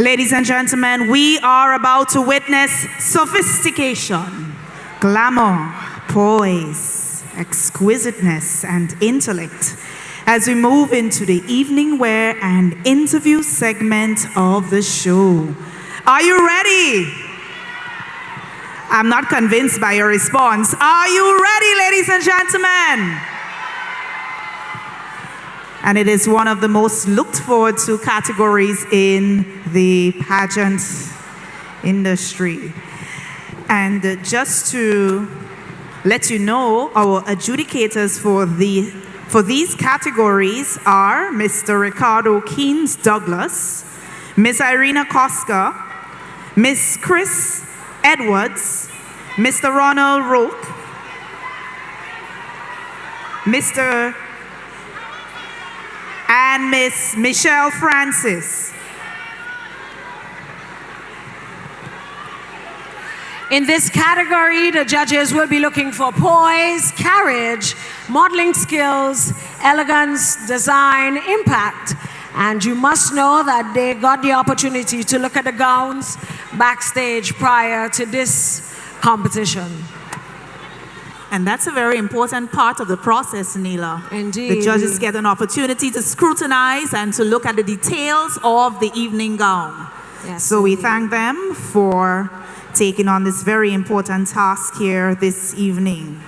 Ladies and gentlemen, we are about to witness sophistication, glamour, poise, exquisiteness, and intellect as we move into the evening wear and interview segment of the show. Are you ready? I'm not convinced by your response. Are you ready, ladies and gentlemen? And it is one of the most looked forward to categories in the pageant industry. And just to let you know, our adjudicators for these categories are Mr. Ricardo Keynes Douglas, Miss Irina Koska, Miss Chris Edwards, Mr. Ronald Roque, Mr. and Miss Michelle Francis. In this category, the judges will be looking for poise, carriage, modeling skills, elegance, design, impact. And you must know that they got the opportunity to look at the gowns backstage prior to this competition. And that's a very important part of the process, Neela. Indeed. The judges get an opportunity to scrutinize and to look at the details of the evening gown. Yes, so we thank them for taking on this very important task here this evening.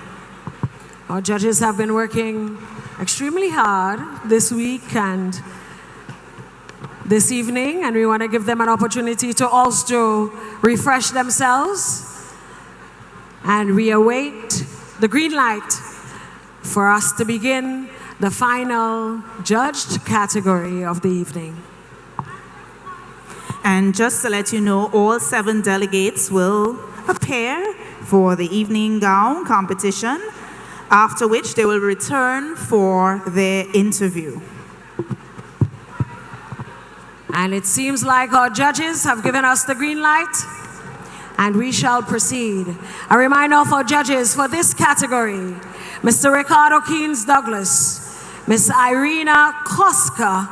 Our judges have been working extremely hard this week and this evening, and we want to give them an opportunity to also refresh themselves. And we await the green light for us to begin the final judged category of the evening. And just to let you know, all 7 delegates will appear for the evening gown competition, after which they will return for their interview. And it seems like our judges have given us the green light, and we shall proceed. A reminder of our judges for this category: Mr. Ricardo Keynes Douglas, Miss Irina Koska,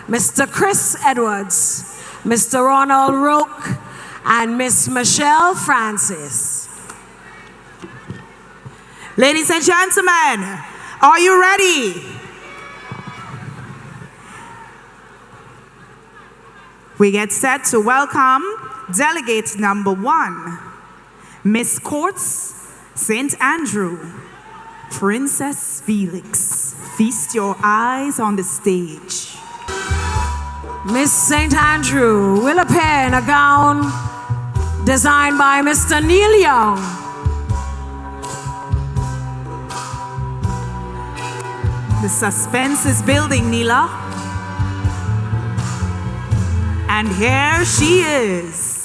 Mr. Chris Edwards, Mr. Ronald Roque, and Miss Michelle Francis. Ladies and gentlemen, are you ready? We get set to welcome Delegate number 1, Miss Courts St. Andrew, Princess Felix. Feast your eyes on the stage. Miss St. Andrew will appear in a gown designed by Mr. Neil Young. The suspense is building, Neela. And here she is.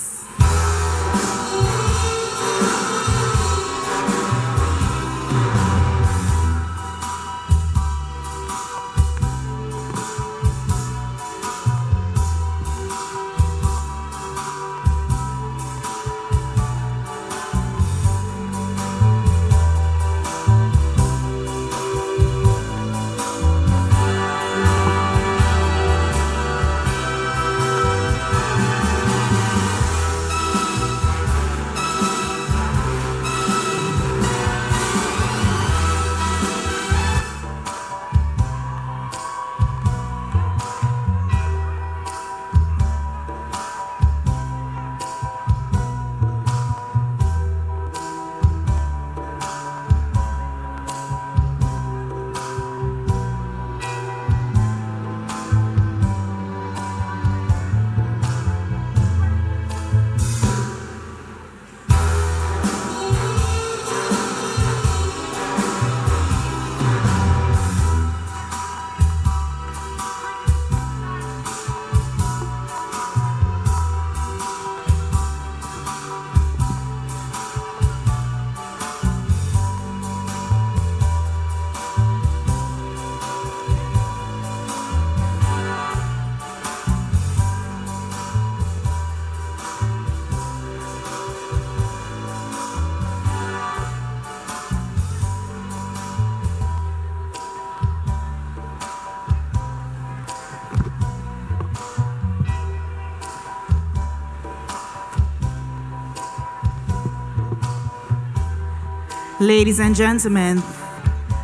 Ladies and gentlemen,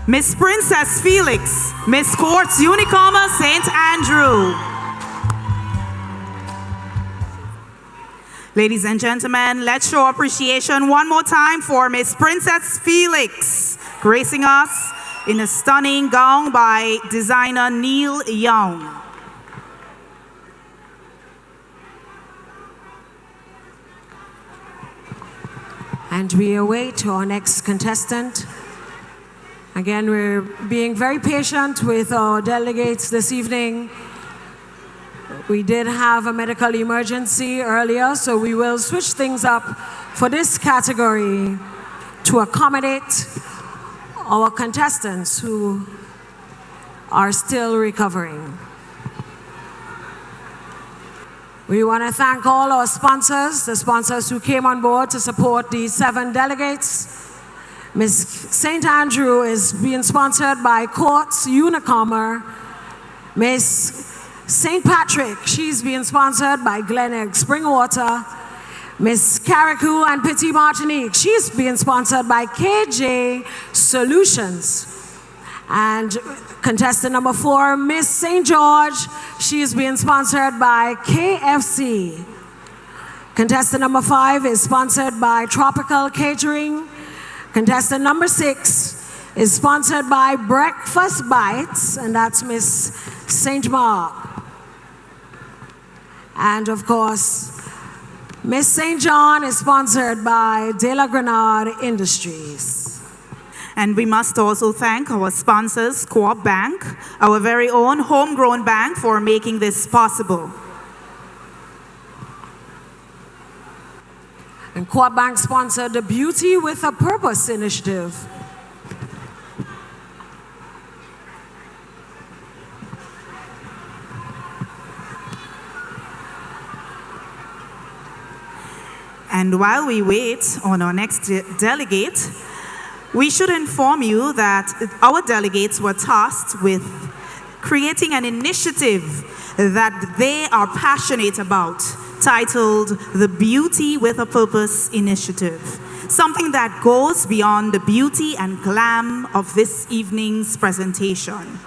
Miss Princess Felix, Miss Courts Unicoma St. Andrew. Ladies and gentlemen, let's show appreciation one more time for Miss Princess Felix, gracing us in a stunning gown by designer Neil Young. And we await our next contestant. Again, we're being very patient with our delegates this evening. We did have a medical emergency earlier, so we will switch things up for this category to accommodate our contestants who are still recovering. We want to thank all our sponsors, the sponsors who came on board to support these 7 delegates. Miss St. Andrew is being sponsored by Courts Unicoma. Miss St. Patrick, she's being sponsored by Glenegg Springwater. Miss Carriacou and Petit Martinique, she's being sponsored by KJ Solutions. And contestant number 4, Miss St. George, she is being sponsored by KFC. Contestant number 5 is sponsored by Tropical Catering. Contestant number 6 is sponsored by Breakfast Bites, and that's Miss St. Mark. And of course, Miss St. John is sponsored by De La Grenade Industries. And we must also thank our sponsors, CORP Bank, our very own homegrown bank, for making this possible. And CORP Bank sponsored the Beauty with a Purpose initiative. And while we wait on our next delegate, we should inform you that our delegates were tasked with creating an initiative that they are passionate about, titled the Beauty with a Purpose Initiative, something that goes beyond the beauty and glam of this evening's presentation.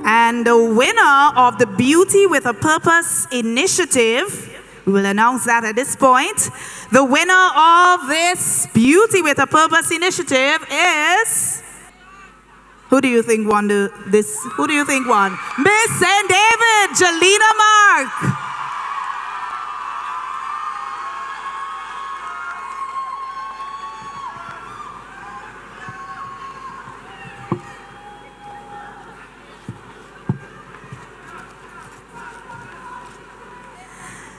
And the winner of the Beauty with a Purpose initiative, we will announce that at this point. The winner of this Beauty with a Purpose initiative is, who do you think won this? Who do you think won? Miss St. David, Jelena Mark.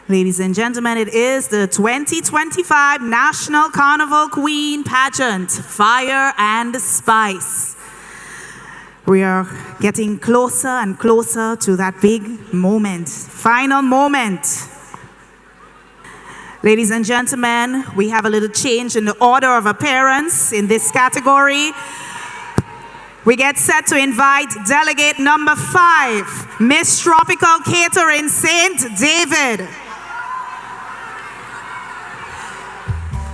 Ladies and gentlemen, it is the 2025 National Carnival Queen Pageant, Fire and Spice. We are getting closer and closer to that big moment, final moment. Ladies and gentlemen, we have a little change in the order of appearance in this category. We get set to invite delegate number 5, Miss Tropical Catering St. David.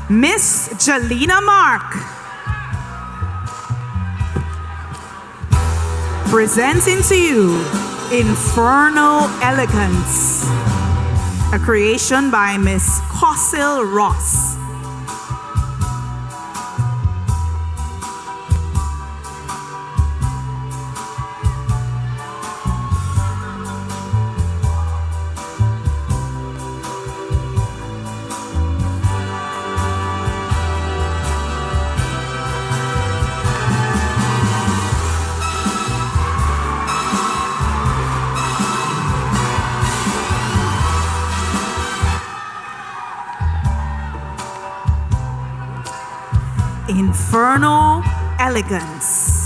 Miss Jelena Mark, presenting to you Infernal Elegance, a creation by Miss Cossil Ross. Infernal Elegance.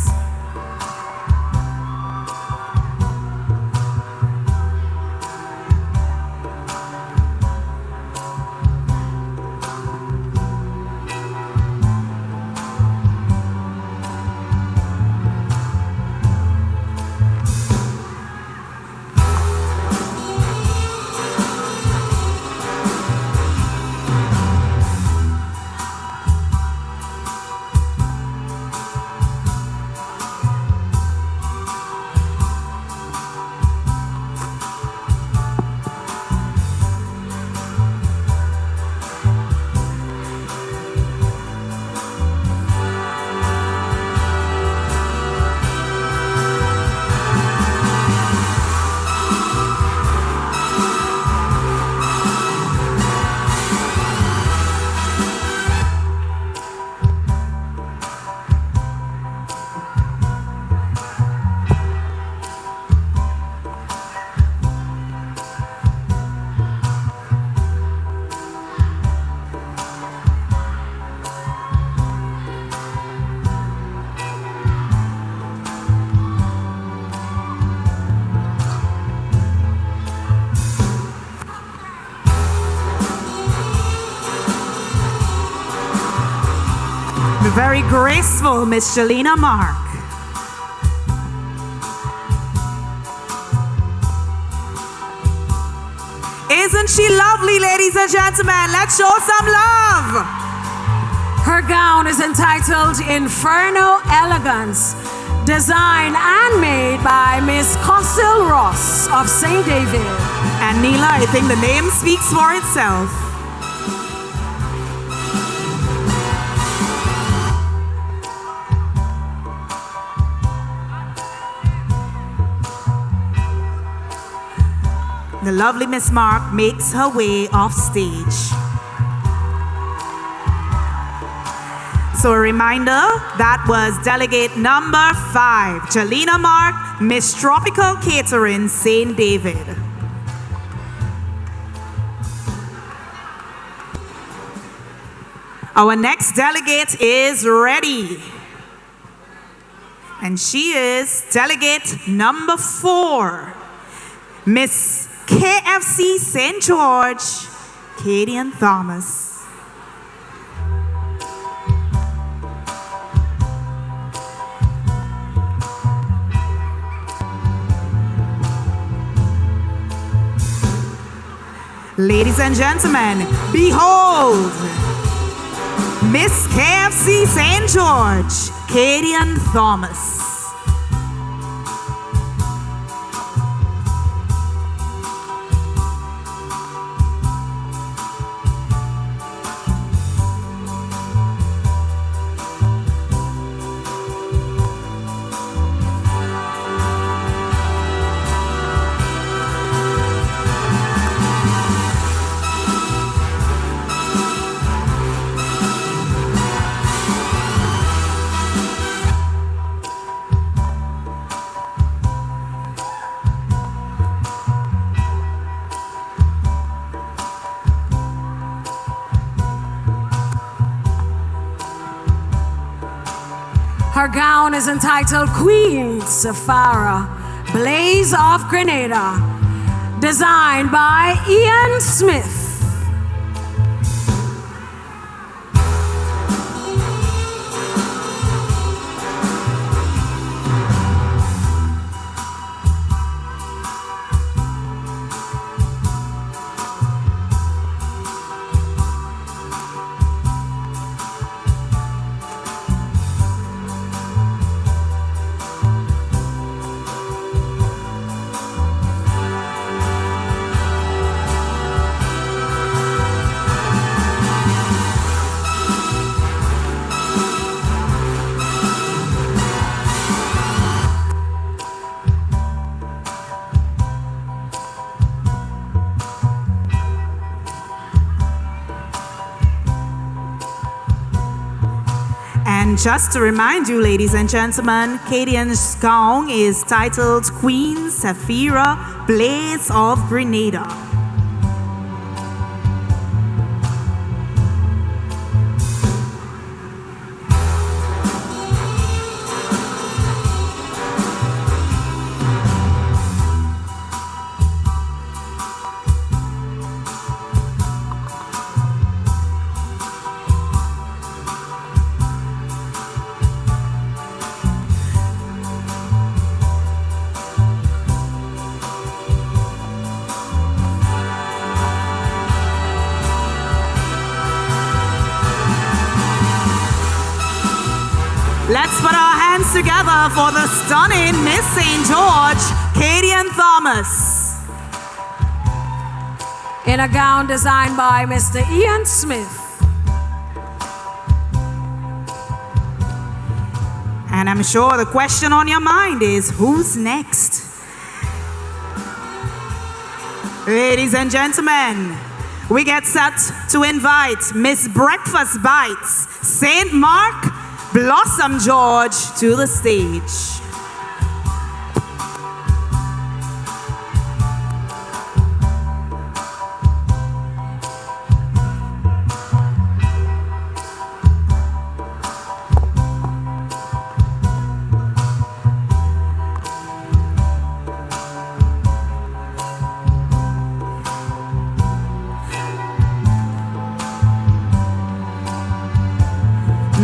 The very graceful Miss Jelena Mark. Isn't she lovely, ladies and gentlemen? Let's show some love. Her gown is entitled Infernal Elegance, designed and made by Miss Cossil Ross of St. David. And Neela, I think the name speaks for itself. The lovely Miss Mark makes her way off stage. So a reminder, that was delegate number 5, Jelena Mark, Miss Tropical Catering, St. David. Our next delegate is ready. And she is delegate number 4, Miss KFC St. George, Kadian Thomas. Ladies and gentlemen, behold, Miss KFC St. George, Kadian Thomas. Her gown is entitled Queen Sapphira, Blaze of Grenada, designed by Ian Smith. And just to remind you, ladies and gentlemen, Kadian's gown is titled Queen Sapphira, Blaze of Grenada. Let's put our hands together for the stunning Miss St. George, Kadian Thomas. In a gown designed by Mr. Ian Smith. And I'm sure the question on your mind is, who's next? Ladies and gentlemen, we get set to invite Miss Breakfast Bites, St. Mark, Blossom George to the stage.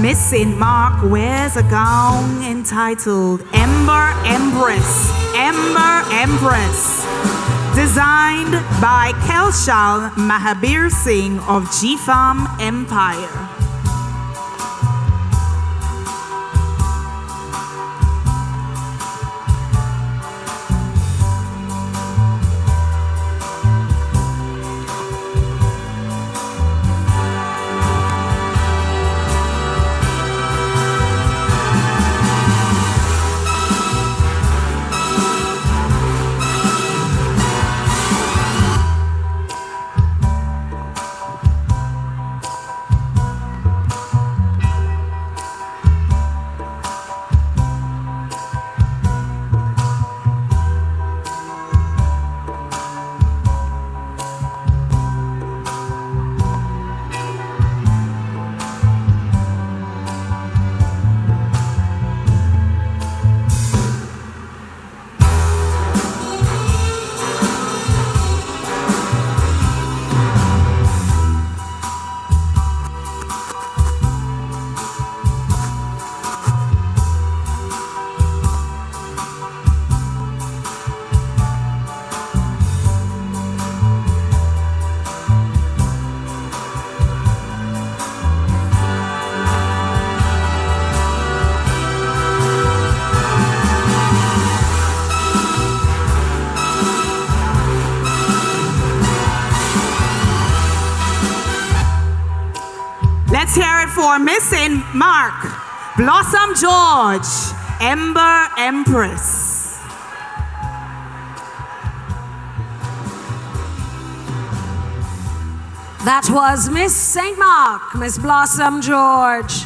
Miss St. Mark wears a gown entitled Ember Empress, Ember Empress, designed by Kelshal Mahabir Singh of G.Farm Empire. Let's hear it for Miss St. Mark, Blossom George, Ember Empress. That was Miss St. Mark, Miss Blossom George,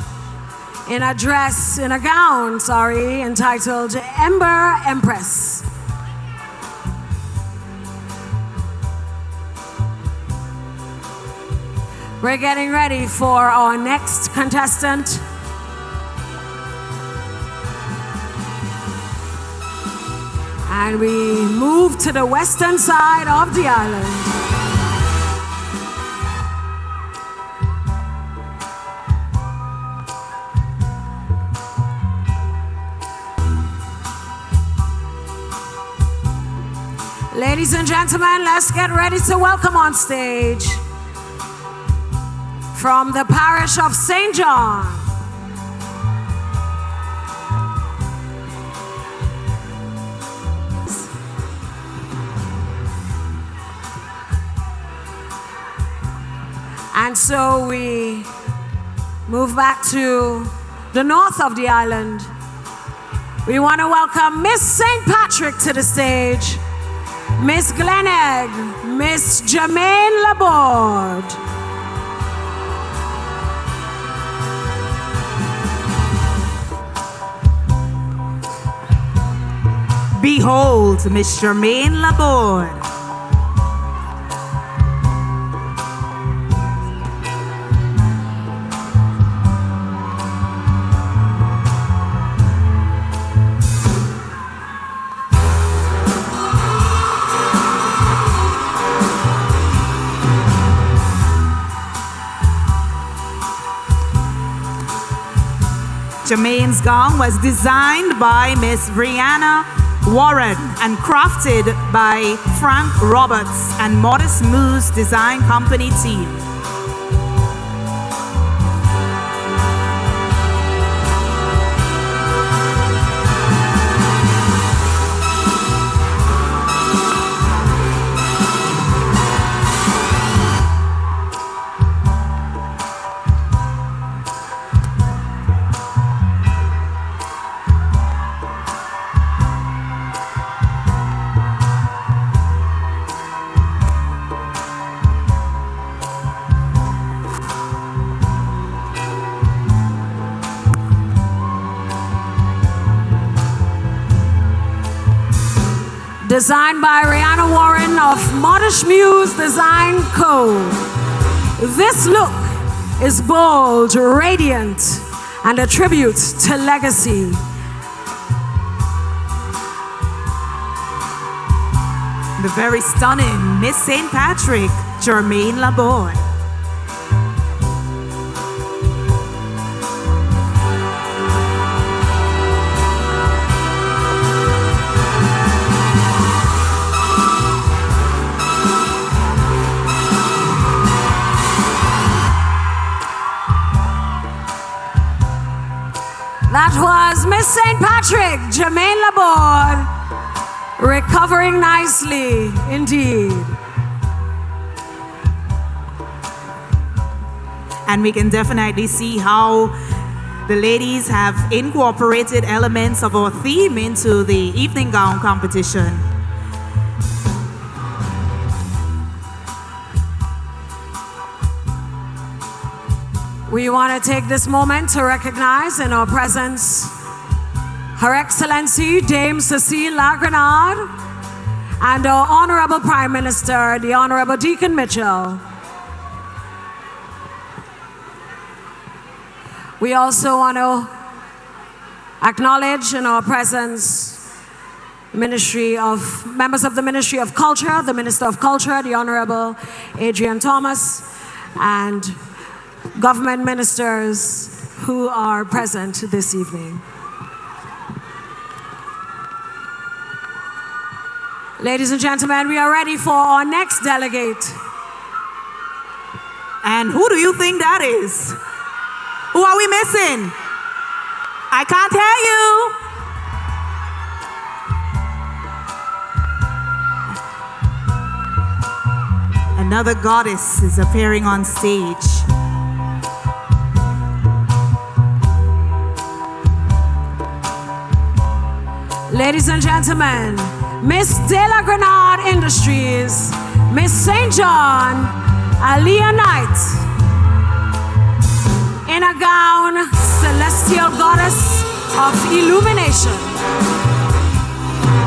in a dress, in a gown, entitled Ember Empress. We're getting ready for our next contestant. And we move to the western side of the island. Ladies and gentlemen, let's get ready to welcome on stage, from the parish of St. John, and so we move back to the north of the island. We want to welcome Miss St. Patrick to the stage, Miss Glenegg, Miss Jermaine Laborde. Behold, Miss Jermaine Laborde. Jermaine's gown was designed by Miss Brianna Warren and crafted by Frank Roberts and Modest Moose Design Company team. designed by Rihanna Warren of Modish Muse Design Co. This look is bold, radiant, and a tribute to legacy. The very stunning Miss St. Patrick, Jermaine Laboy. That was Miss St. Patrick, Jermaine Laborde, recovering nicely indeed. And we can definitely see how the ladies have incorporated elements of our theme into the evening gown competition. We want to take this moment to recognize in our presence Her Excellency Dame Cecile Lagrenade and our Honorable Prime Minister, the Honorable Deacon Mitchell. We also want to acknowledge in our presence members of the Ministry of Culture, the Minister of Culture, the Honorable Adrian Thomas, and government ministers who are present this evening. Ladies and gentlemen, we are ready for our next delegate. And who do you think that is? Who are we missing? I can't hear you. Another goddess is appearing on stage. Ladies and gentlemen, Miss De La Grenade Industries, Miss St. John, Aliyah Knight, in a gown, celestial goddess of illumination,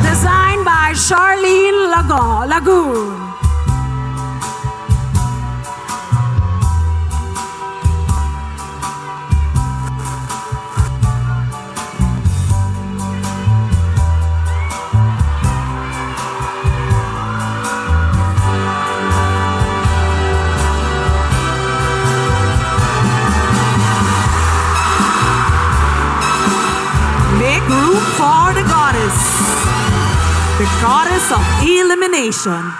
designed by Charlene Lagoon. For the goddess of elimination.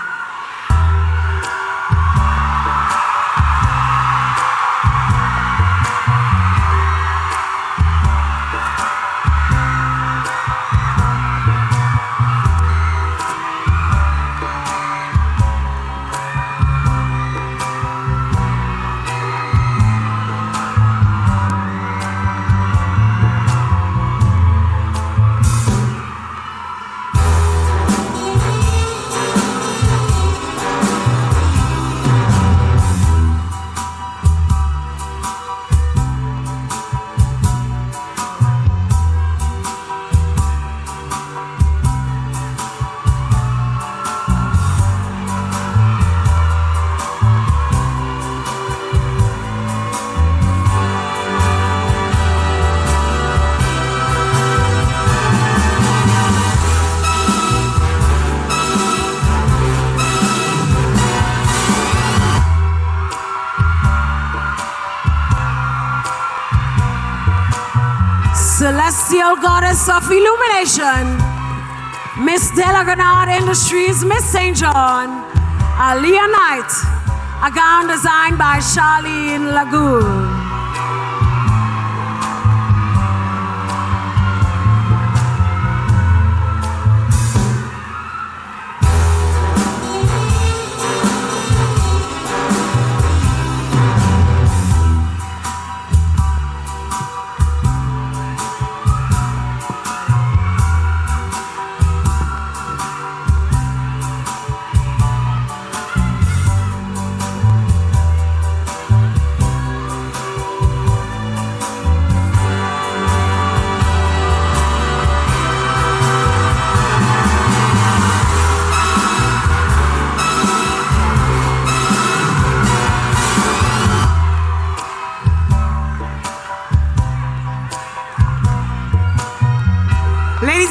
Celestial goddess of illumination, Miss De La Grenade Industries, Miss St. John, Aliyah Knight, a gown designed by Charlene Lagoon.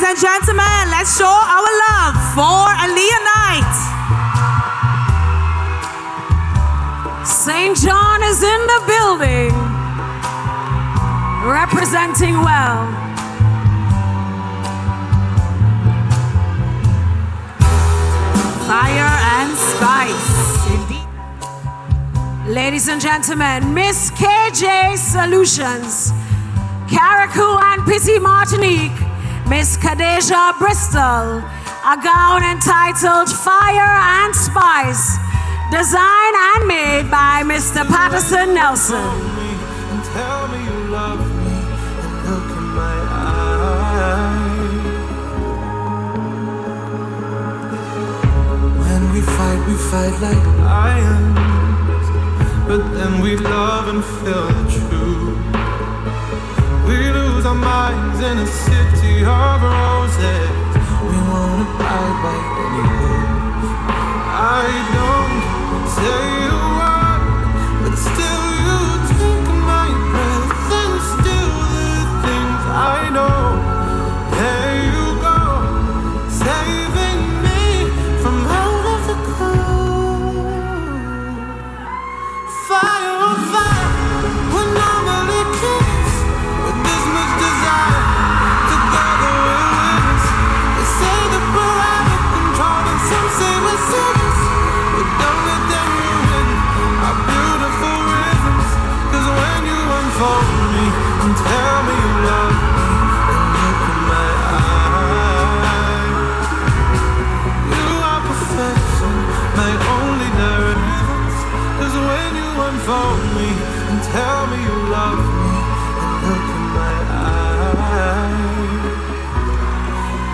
and gentlemen, let's show our love for a Leonite. St. John is in the building, representing well. Fire and spice, indeed. Ladies and gentlemen, Miss KJ Solutions, Carriacou and Pity Martinique, Miss Kadeja Bristol, a gown entitled Fire and Spice, designed and made by Mr. Patterson Nelson. Tell me you love me and look in my eyes. When we fight like lions, but then we love and feel the truth. We lose our minds in a city of roses. We won't abide by any rules. I don't say a word, but still you take my breath and still the things I know. There you go, saving me from out of the cold. Fire on fire, we're normally kids with this much desire. Together we're winners. They say that we're out of control and some say we're serious. But don't let them ruin our beautiful rhythms. Cause when you unfold me and tell me you love me and look in my eyes, you are perfection, my only directions. Cause when you unfold me and tell me you love me and look in my eyes,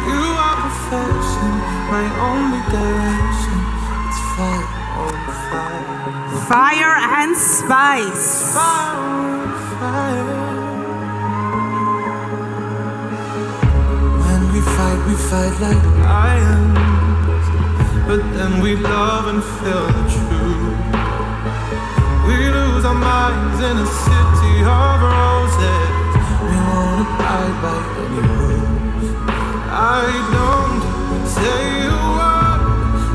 you are perfection, my only direction. It's fire on fire. Fire and spice. Fire on fire. When we fight like lions, but then we love and feel the truth. We lose our minds in a city of roses. We won't abide by any rules. I don't say a word,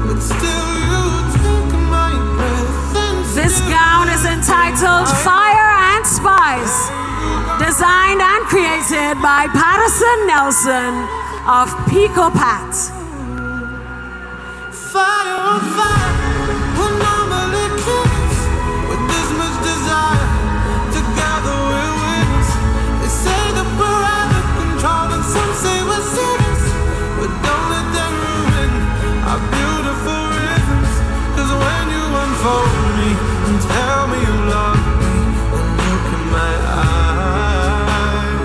but still you take my breath and This still gown is entitled Fire and Spice, designed and created by Patterson Nelson of Pico Pat. fire on fire. We're normally kids with this much desire. Together we're winners. They say that we're out of control and some say we're serious. But don't let them ruin our beautiful rhythms. Cause when you unfold me and tell me you love me and look in my eyes,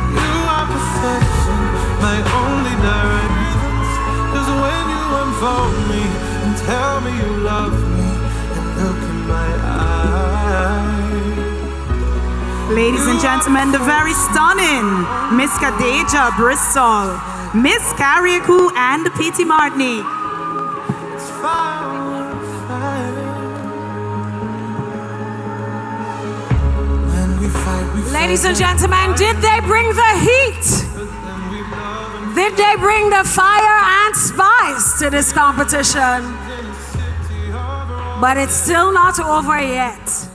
you are perfection, my only directions. Cause when you unfold me and tell me you love me and look in my eyes. Ladies and gentlemen, the very stunning Miss Kadeja Bristol, Miss Carriacou and Pity Martinique. It's fire on fire. When we fight Ladies and like gentlemen, did they bring the heat? but then we love and Did they bring the fire and spice to this competition? in a city of roses. But it's still not over yet.